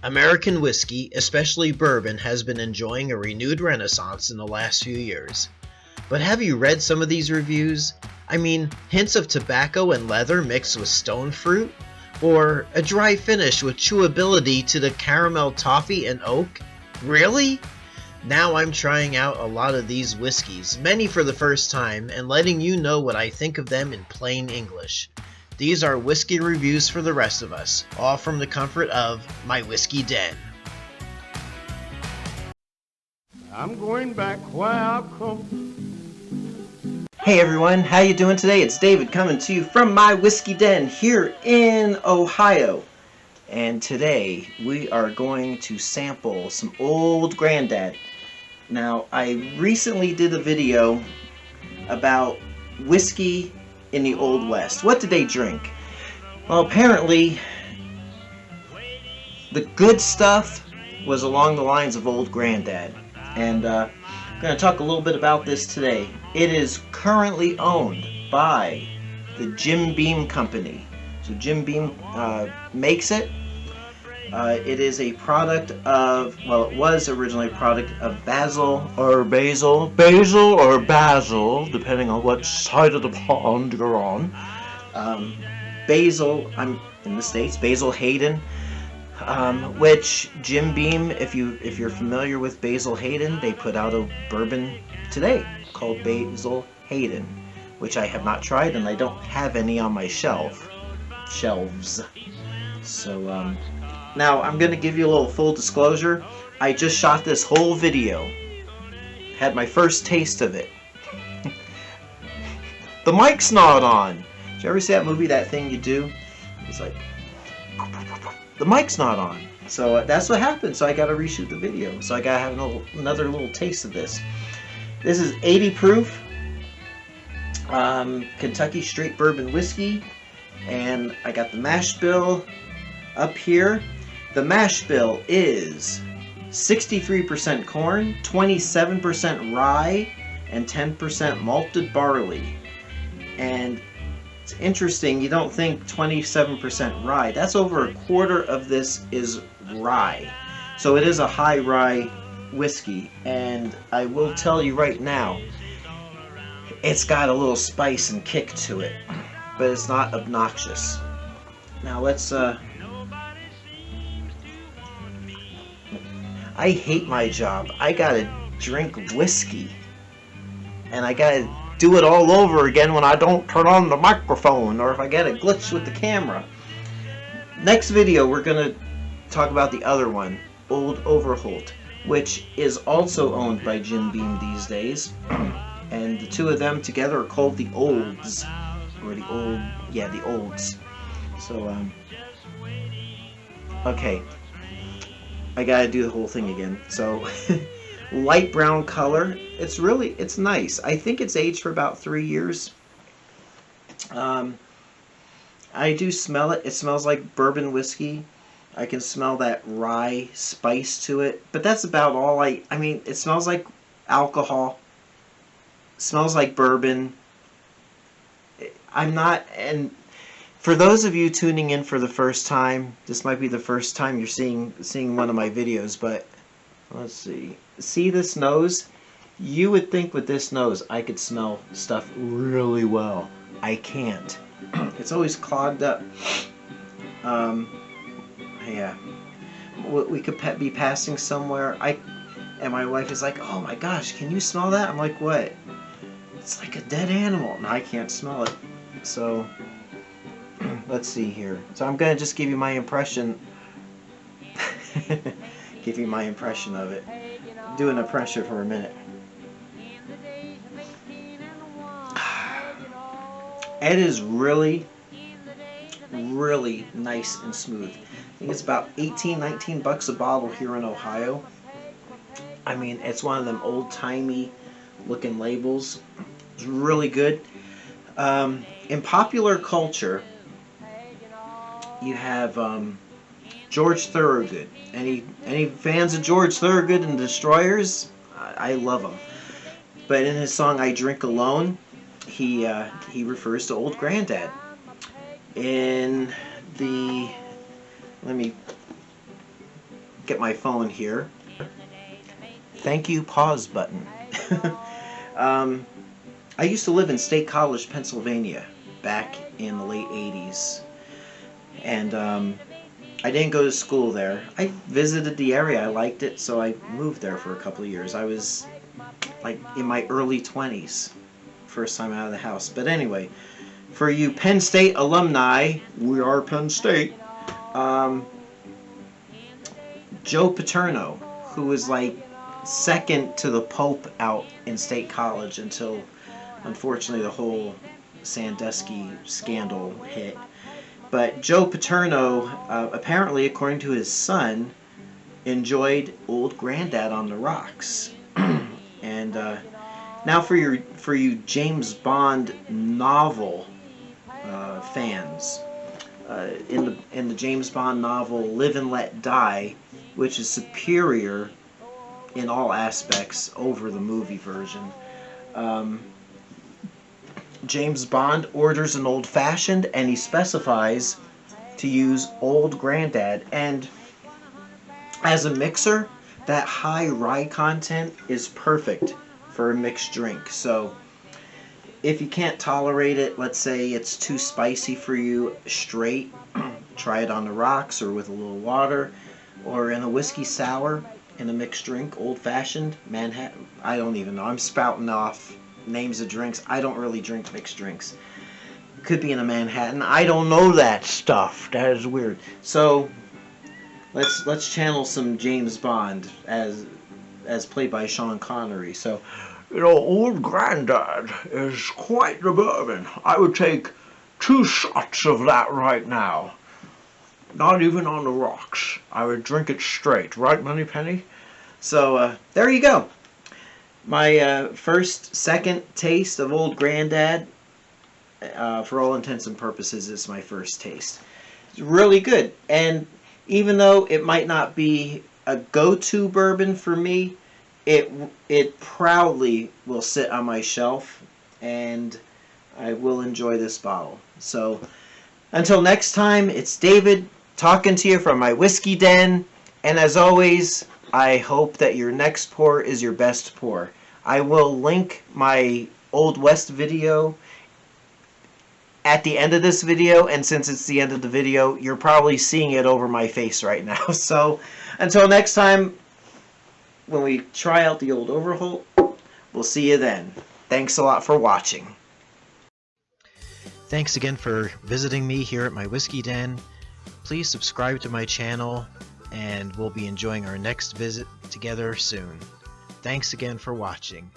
American whiskey, especially bourbon, has been enjoying a renewed renaissance in the last few years. But have you read some of these reviews? I mean, hints of tobacco and leather mixed with stone fruit? Or a dry finish with chewability to the caramel toffee and oak? Really? Now I'm trying out a lot of these whiskeys, many for the first time, and letting you know what I think of them in plain English. These are whiskey reviews for the rest of us, all from the comfort of my whiskey den. I'm going back where I come. Hey everyone, how you doing today? It's David coming to you from my whiskey den here in Ohio. And today we are going to sample some Old Grandad. Now, I recently did a video about whiskey in the Old West. What did they drink? Well, apparently the good stuff was along the lines of Old Grandad. And I'm going to talk a little bit about this today. It is currently owned by the Jim Beam Company. So Jim Beam makes it. It is a product of, well, it was originally a product of basil, depending on what side of the pond you're on. Basil, I'm in the States, Basil Hayden, which Jim Beam, if you're familiar with Basil Hayden, they put out a bourbon today called Basil Hayden, which I have not tried and I don't have any on my shelves. So, now, I'm going to give you a little full disclosure. I just shot this whole video. Had my first taste of it. The mic's not on. Did you ever see that movie, That Thing You Do? It's like, the mic's not on. So that's what happened. So I got to reshoot the video. So I got to have another little taste of this. This is 80 proof Kentucky Straight Bourbon Whiskey. And I got the mash bill up here. The mash bill is 63% corn, 27% rye, and 10% malted barley. And it's interesting, you don't think 27% rye. That's over a quarter of this is rye. So it is a high rye whiskey. And I will tell you right now, it's got a little spice and kick to it. But it's not obnoxious. Now let's I hate my job. I gotta drink whiskey. And I gotta do it all over again when I don't turn on the microphone or if I get a glitch with the camera. Next video we're gonna talk about the other one, Old Overholt, which is also owned by Jim Beam these days. And the two of them together are called the Olds. Or the Olds. So, okay. I gotta do the whole thing again. So, light brown color. It's nice. I think it's aged for about 3 years. I do smell it. It smells like bourbon whiskey. I can smell that rye spice to it. But that's about all I mean, it smells like alcohol. It smells like bourbon. And for those of you tuning in for the first time, this might be the first time you're seeing one of my videos, but let's see. See this nose? You would think with this nose I could smell stuff really well. I can't. It's always clogged up. Yeah. We could be passing somewhere. And my wife is like, "Oh my gosh, can you smell that?" I'm like, "What?" It's like a dead animal. And I can't smell it. So, let's see here. So I'm going to just give you my impression. Give you my impression of it. Do an impression for a minute. It is really, really nice and smooth. I think it's about 18, 19 bucks a bottle here in Ohio. I mean, it's one of them old-timey looking labels. It's really good. In popular culture, you have George Thorogood. Any fans of George Thorogood and Destroyers? I love them. But in his song "I Drink Alone," he refers to Old Grandad. In the get my phone here. Thank you, pause button. I used to live in State College, Pennsylvania, back in the late 80s. And I didn't go to school there. I visited the area, I liked it, so I moved there for a couple of years. I was like in my early 20s, first time out of the house. But anyway, for you Penn State alumni, we are Penn State, Joe Paterno, who was like second to the Pope out in State College until, unfortunately, the whole Sandusky scandal hit. But Joe Paterno, apparently, according to his son, enjoyed Old Grandad on the Rocks. And now for you James Bond novel fans, in the James Bond novel Live and Let Die, which is superior in all aspects over the movie version. James Bond orders an old-fashioned, and he specifies to use Old Grandad. And as a mixer, that high rye content is perfect for a mixed drink. So if you can't tolerate it, let's say it's too spicy for you straight, try it on the rocks or with a little water, or in a whiskey sour in a mixed drink, old-fashioned, Manhattan. I don't even know. I'm spouting off names of drinks. I don't really drink mixed drinks. Could be in a Manhattan. I don't know that stuff. That is weird. So let's channel some James Bond as played by Sean Connery. So, Old Grandad is quite the bourbon. I would take 2 shots of that right now. Not even on the rocks. I would drink it straight. Right, Moneypenny? So, there you go. My second taste of Old Grandad, for all intents and purposes, is my first taste. It's really good. And even though it might not be a go-to bourbon for me, it proudly will sit on my shelf, and I will enjoy this bottle. So, until next time, it's David talking to you from my whiskey den. And as always, I hope that your next pour is your best pour. I will link my Old West video at the end of this video, and since it's the end of the video, you're probably seeing it over my face right now. So, until next time, when we try out the Old Overholt, we'll see you then. Thanks a lot for watching. Thanks again for visiting me here at my whiskey den. Please subscribe to my channel, and we'll be enjoying our next visit together soon. Thanks again for watching.